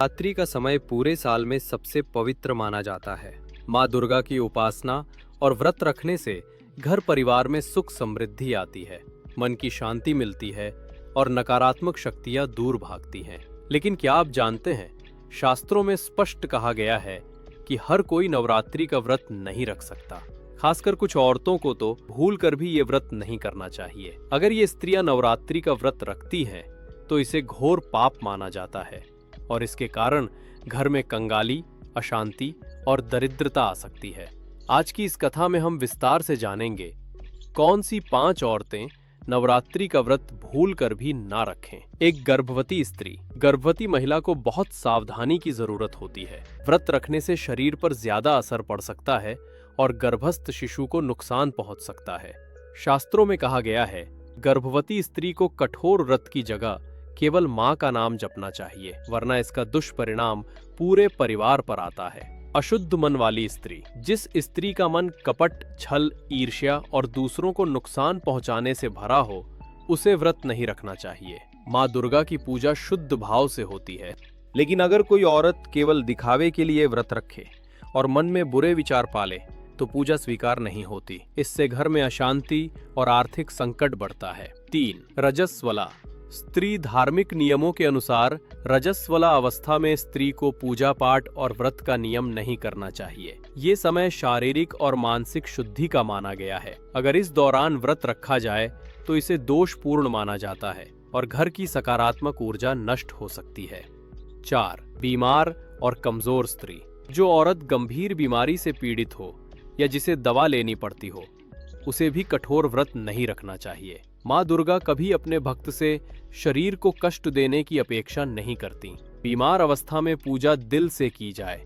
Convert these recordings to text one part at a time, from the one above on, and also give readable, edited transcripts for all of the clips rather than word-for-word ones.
नवरात्रि का समय पूरे साल में सबसे पवित्र माना जाता है। माँ दुर्गा की उपासना और व्रत रखने से घर परिवार में सुख समृद्धि आती है, मन की शांति मिलती है और नकारात्मक शक्तियां दूर भागती हैं। लेकिन क्या आप जानते हैं, शास्त्रों में स्पष्ट कहा गया है कि हर कोई नवरात्रि का व्रत नहीं रख सकता। खासकर कुछ औरतों को तो भूल कर भी ये व्रत नहीं करना चाहिए। अगर ये स्त्रियां नवरात्रि का व्रत रखती हैं, तो इसे घोर पाप माना जाता है और इसके कारण घर में कंगाली, अशांति और दरिद्रता आ सकती है। आज की इस कथा में हम विस्तार से जानेंगे कौन सी 5 औरतें नवरात्रि का व्रत भूल कर भी ना रखें। एक गर्भवती स्त्री। गर्भवती महिला को बहुत सावधानी की जरूरत होती है। व्रत रखने से शरीर पर ज्यादा असर पड़ सकता है और गर्भस्थ शिशु को नुकसान पहुंच सकता है। शास्त्रों में कहा गया है, गर्भवती स्त्री को कठोर व्रत की जगह केवल मां का नाम जपना चाहिए, वरना इसका दुष्परिणाम पूरे परिवार पर आता है। अशुद्ध मन वाली स्त्री। जिस स्त्री का मन कपट, छल, ईर्ष्या और दूसरों को नुकसान पहुंचाने से भरा हो, उसे व्रत नहीं रखना चाहिए। माँ दुर्गा की पूजा शुद्ध भाव से होती है। लेकिन अगर कोई औरत केवल दिखावे के लिए व्रत रखे और मन में बुरे विचार पाले, तो पूजा स्वीकार नहीं होती। इससे घर में अशांति और आर्थिक संकट बढ़ता है। 3. रजस्वला स्त्री। धार्मिक नियमों के अनुसार रजस्वला अवस्था में स्त्री को पूजा पाठ और व्रत का नियम नहीं करना चाहिए। ये समय शारीरिक और मानसिक शुद्धि का माना गया है। अगर इस दौरान व्रत रखा जाए तो इसे दोषपूर्ण माना जाता है और घर की सकारात्मक ऊर्जा नष्ट हो सकती है। 4. बीमार और कमजोर स्त्री। जो औरत गंभीर बीमारी से पीड़ित हो या जिसे दवा लेनी पड़ती हो, उसे भी कठोर व्रत नहीं रखना चाहिए। माँ दुर्गा कभी अपने भक्त से शरीर को कष्ट देने की अपेक्षा नहीं करती। बीमार अवस्था में पूजा दिल से की जाए,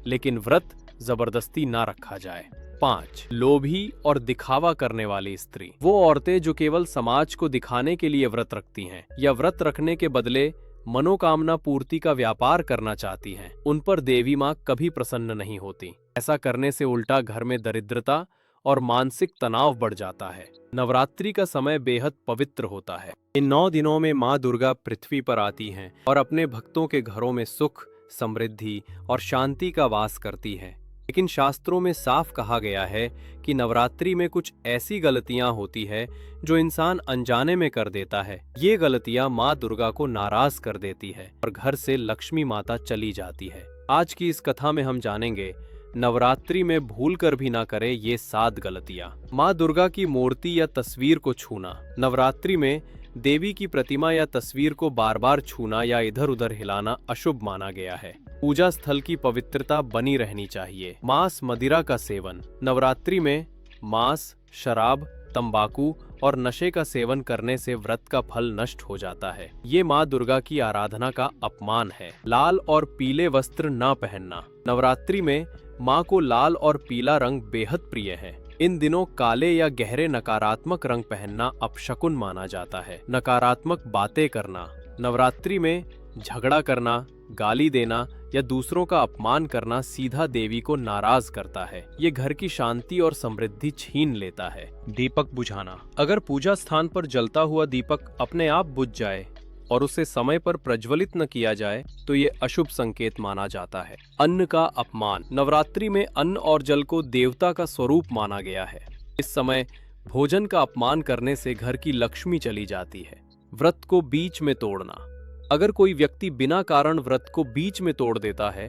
लेकिन व्रत जबरदस्ती ना रखा जाए। 5. लोभी और दिखावा करने वाली स्त्री। वो औरतें जो केवल समाज को दिखाने के लिए व्रत रखती हैं या व्रत रखने के बदले मनोकामना पूर्ति का व्यापार करना चाहती हैं, उन पर देवी माँ कभी प्रसन्न नहीं होती। ऐसा करने से उल्टा घर में दरिद्रता और मानसिक तनाव बढ़ जाता है। नवरात्रि का समय बेहद पवित्र होता है। इन 9 दिनों में माँ दुर्गा पृथ्वी पर आती हैं और अपने भक्तों के घरों में सुख, समृद्धि और शांति का वास करती हैं। लेकिन शास्त्रों में साफ कहा गया है कि नवरात्रि में कुछ ऐसी गलतियां होती है जो इंसान अनजाने में कर देता है। ये गलतियां माँ दुर्गा को नाराज कर देती है और घर से लक्ष्मी माता चली जाती है। आज की इस कथा में हम जानेंगे नवरात्रि में भूल कर भी ना करे ये 7 गलतियां। माँ दुर्गा की मूर्ति या तस्वीर को छूना। नवरात्रि में देवी की प्रतिमा या तस्वीर को बार बार छूना या इधर उधर हिलाना अशुभ माना गया है। पूजा स्थल की पवित्रता बनी रहनी चाहिए। मांस, मदिरा का सेवन। नवरात्रि में मांस, शराब, तंबाकू और नशे का सेवन करने से व्रत का फल नष्ट हो जाता है। ये माँ दुर्गा की आराधना का अपमान है। लाल और पीले वस्त्र न पहनना। नवरात्रि में माँ को लाल और पीला रंग बेहद प्रिय है। इन दिनों काले या गहरे नकारात्मक रंग पहनना अपशकुन माना जाता है। नकारात्मक बातें करना। नवरात्रि में झगड़ा करना, गाली देना या दूसरों का अपमान करना सीधा देवी को नाराज करता है। ये घर की शांति और समृद्धि छीन लेता है। दीपक बुझाना। अगर पूजा स्थान पर जलता हुआ दीपक अपने आप बुझ जाए और उसे समय पर प्रज्वलित न किया जाए, तो ये अशुभ संकेत माना जाता है। अन्न का अपमान। नवरात्रि में अन्न और जल को देवता का स्वरूप माना गया है। इस समय भोजन का अपमान करने से घर की लक्ष्मी चली जाती है। व्रत को बीच में तोड़ना। अगर कोई व्यक्ति बिना कारण व्रत को बीच में तोड़ देता है,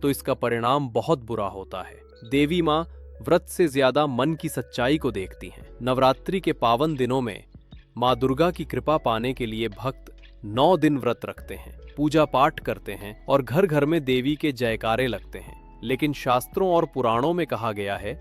तो इसका परिणाम बहुत बुरा होता है। देवी माँ व्रत से ज्यादा मन की सच्चाई को देखती हैं। नवरात्रि के पावन दिनों में माँ दुर्गा की कृपा पाने के लिए भक्त 9 दिन व्रत रखते हैं, पूजा पाठ करते हैं और घर घर में देवी के जयकारे लगते हैं। लेकिन शास्त्रों और पुराणों में कहा गया है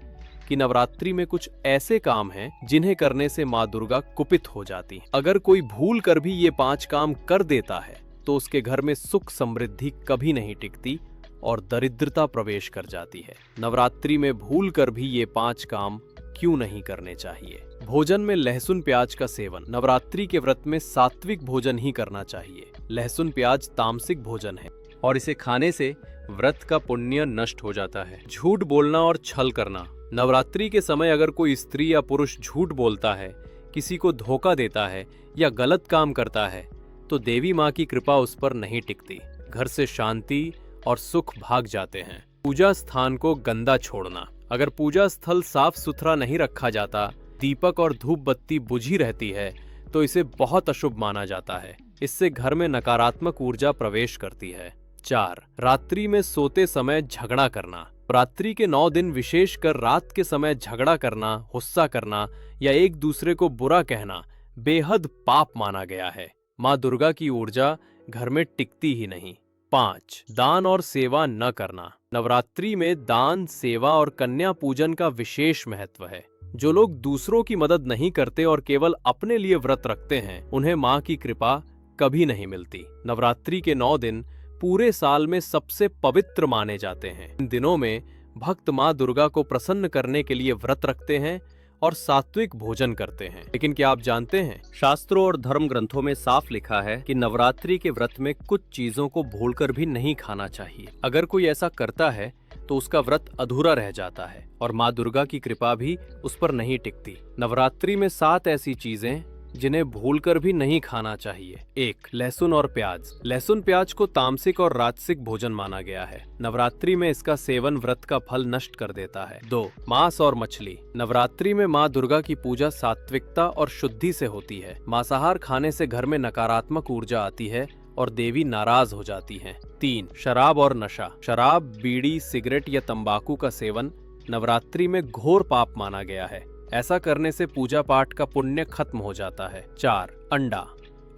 कि नवरात्रि में कुछ ऐसे काम हैं जिन्हें करने से माँ दुर्गा कुपित हो जाती है। अगर कोई भूल कर भी ये 5 काम कर देता है, तो उसके घर में सुख समृद्धि कभी नहीं टिकती और दरिद्रता प्रवेश कर जाती है। नवरात्रि में भूल कर भी ये 5 काम क्यों नहीं करने चाहिए। भोजन में लहसुन प्याज का सेवन। नवरात्रि के व्रत में सात्विक भोजन ही करना चाहिए। लहसुन प्याज तामसिक भोजन है और इसे खाने से व्रत का पुण्य नष्ट हो जाता है। झूठ बोलना और छल करना। नवरात्रि के समय अगर कोई स्त्री या पुरुष झूठ बोलता है, किसी को धोखा देता है या गलत काम करता है, तो देवी माँ की कृपा उस पर नहीं टिकती। घर से शांति और सुख भाग जाते हैं। पूजा स्थान को गंदा छोड़ना। अगर पूजा स्थल साफ सुथरा नहीं रखा जाता, दीपक और धूप बत्ती बुझी रहती है, तो इसे बहुत अशुभ माना जाता है। इससे घर में नकारात्मक ऊर्जा प्रवेश करती है। 4. रात्रि में सोते समय झगड़ा करना। रात्रि के 9 दिन विशेषकर रात के समय झगड़ा करना, गुस्सा करना या एक दूसरे को बुरा कहना बेहद पाप माना गया है। माँ दुर्गा की ऊर्जा घर में टिकती ही नहीं। 5. दान और सेवा न करना। नवरात्रि में दान, सेवा और कन्या पूजन का विशेष महत्व है। जो लोग दूसरों की मदद नहीं करते और केवल अपने लिए व्रत रखते हैं, उन्हें माँ की कृपा कभी नहीं मिलती। नवरात्रि के 9 दिन पूरे साल में सबसे पवित्र माने जाते हैं। इन दिनों में भक्त माँ दुर्गा को प्रसन्न करने के लिए व्रत रखते हैं और सात्विक भोजन करते हैं। लेकिन क्या आप जानते हैं, शास्त्रों और धर्म ग्रंथों में साफ लिखा है कि नवरात्रि के व्रत में कुछ चीजों को भूलकर भी नहीं खाना चाहिए। अगर कोई ऐसा करता है तो उसका व्रत अधूरा रह जाता है और माँ दुर्गा की कृपा भी उस पर नहीं टिकती। नवरात्रि में 7 ऐसी चीजें जिन्हें भूलकर भी नहीं खाना चाहिए। 1. लहसुन और प्याज। लहसुन प्याज को तामसिक और राजसिक भोजन माना गया है। नवरात्रि में इसका सेवन व्रत का फल नष्ट कर देता है। 2. मांस और मछली। नवरात्रि में माँ दुर्गा की पूजा सात्विकता और शुद्धि से होती है। मांसाहार खाने से घर में नकारात्मक ऊर्जा आती है और देवी नाराज हो जाती हैं। 3. शराब और नशा। शराब, बीड़ी, सिगरेट या तंबाकू का सेवन नवरात्रि में घोर पाप माना गया है। ऐसा करने से पूजा पाठ का पुण्य खत्म हो जाता है। 4. अंडा।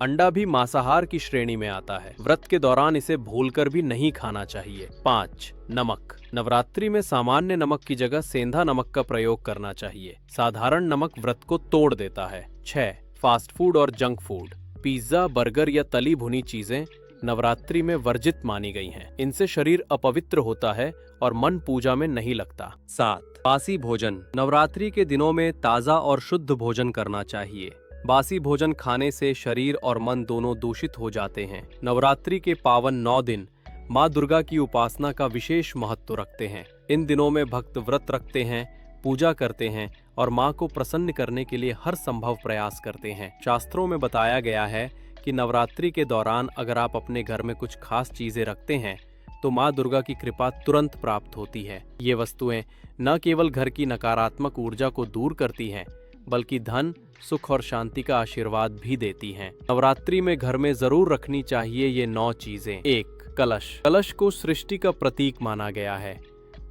अंडा भी मांसाहार की श्रेणी में आता है। व्रत के दौरान इसे भूलकर भी नहीं खाना चाहिए। 5. नमक। नवरात्रि में सामान्य नमक की जगह सेंधा नमक का प्रयोग करना चाहिए। साधारण नमक व्रत को तोड़ देता है। 6. फास्ट फूड और जंक फूड। पिज्जा, बर्गर या तली भुनी चीजें नवरात्रि में वर्जित मानी गई हैं। इनसे शरीर अपवित्र होता है और मन पूजा में नहीं लगता। 7. बासी भोजन। नवरात्रि के दिनों में ताजा और शुद्ध भोजन करना चाहिए। बासी भोजन खाने से शरीर और मन दोनों दूषित हो जाते हैं। नवरात्रि के पावन 9 दिन माँ दुर्गा की उपासना का विशेष महत्व रखते हैं। इन दिनों में भक्त व्रत रखते हैं, पूजा करते हैं और माँ को प्रसन्न करने के लिए हर संभव प्रयास करते हैं। शास्त्रों में बताया गया है कि नवरात्रि के दौरान अगर आप अपने घर में कुछ खास चीजें रखते हैं तो माँ दुर्गा की कृपा तुरंत प्राप्त होती है। ये वस्तुएं न केवल घर की नकारात्मक ऊर्जा को दूर करती हैं, बल्कि धन, सुख और शांति का आशीर्वाद भी देती हैं। नवरात्रि में घर में जरूर रखनी चाहिए ये 9 चीजें। 1. कलश। कलश को सृष्टि का प्रतीक माना गया है।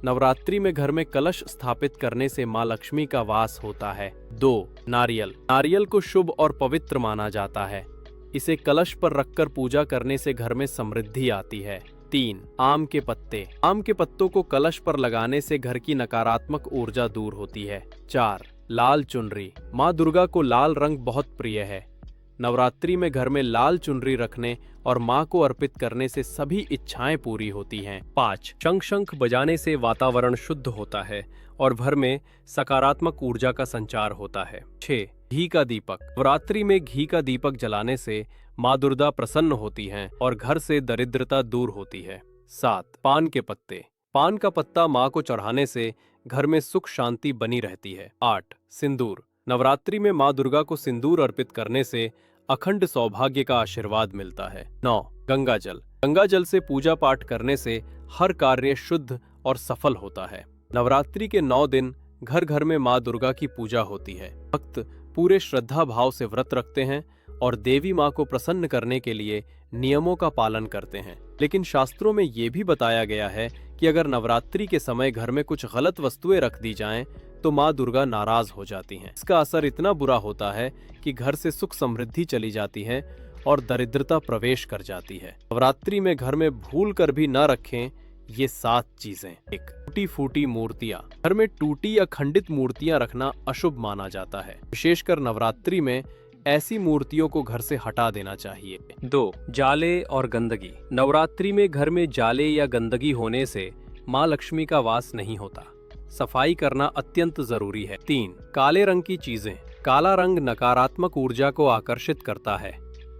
नवरात्रि में घर में कलश स्थापित करने से माँ लक्ष्मी का वास होता है। 2. नारियल। नारियल को शुभ और पवित्र माना जाता है। इसे कलश पर रखकर पूजा करने से घर में समृद्धि आती है। 3. आम के पत्ते। आम के पत्तों को कलश पर लगाने से घर की नकारात्मक ऊर्जा दूर होती है। 4. लाल चुनरी। माँ दुर्गा को लाल रंग बहुत प्रिय है। नवरात्रि में घर में लाल चुनरी रखने और माँ को अर्पित करने से सभी इच्छाएं पूरी होती हैं। 5. शंख बजाने से वातावरण शुद्ध होता है और घर में सकारात्मक ऊर्जा का संचार होता है। 6. घी का दीपक। नवरात्रि में घी का दीपक जलाने से माँ दुर्गा प्रसन्न होती हैं और घर से दरिद्रता दूर होती है। 7. पान के पत्ते। पान का पत्ता माँ को चढ़ाने से घर में सुख शांति बनी रहती है। 8. सिंदूर। नवरात्रि में माँ दुर्गा को सिंदूर अर्पित करने से अखंड सौभाग्य का आशीर्वाद मिलता है। 9. गंगा जल। गंगा जल से पूजा पाठ करने से हर कार्य शुद्ध और सफल होता है। नवरात्रि के 9 दिन घर घर में माँ दुर्गा की पूजा होती है। भक्त पूरे श्रद्धा भाव से व्रत रखते हैं और देवी माँ को प्रसन्न करने के लिए नियमों का पालन करते हैं। लेकिन शास्त्रों में ये भी बताया गया है कि अगर नवरात्रि के समय घर में कुछ गलत वस्तुएं रख दी जाएं तो माँ दुर्गा नाराज हो जाती हैं। इसका असर इतना बुरा होता है कि घर से सुख समृद्धि चली जाती है और दरिद्रता प्रवेश कर जाती है। नवरात्रि में घर में भूल कर भी न रखें ये 7 चीजें। 1. टूटी फूटी मूर्तियां। घर में टूटी या खंडित मूर्तियां रखना अशुभ माना जाता है। विशेषकर नवरात्रि में ऐसी मूर्तियों को घर से हटा देना चाहिए। 2. जाले और गंदगी। नवरात्रि में घर में जाले या गंदगी होने से माँ लक्ष्मी का वास नहीं होता। सफाई करना अत्यंत जरूरी है। 3. काले रंग की चीजें। काला रंग नकारात्मक ऊर्जा को आकर्षित करता है।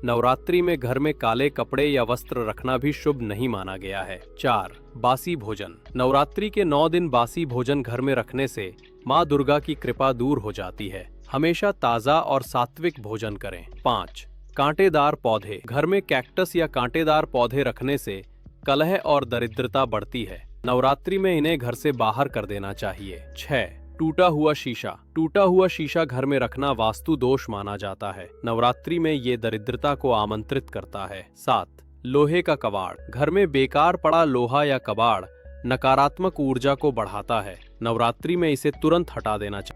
नवरात्रि में घर में काले कपड़े या वस्त्र रखना भी शुभ नहीं माना गया है। 4. बासी भोजन। नवरात्रि के 9 दिन बासी भोजन घर में रखने से माँ दुर्गा की कृपा दूर हो जाती है। हमेशा ताजा और सात्विक भोजन करें। 5. कांटेदार पौधे। घर में कैक्टस या कांटेदार पौधे रखने से कलह और दरिद्रता बढ़ती है। नवरात्रि में इन्हें घर से बाहर कर देना चाहिए। 6. टूटा हुआ शीशा। टूटा हुआ शीशा घर में रखना वास्तु दोष माना जाता है। नवरात्रि में ये दरिद्रता को आमंत्रित करता है। 7. लोहे का कबाड़। घर में बेकार पड़ा लोहा या कबाड़ नकारात्मक ऊर्जा को बढ़ाता है। नवरात्रि में इसे तुरंत हटा देना चाहिए।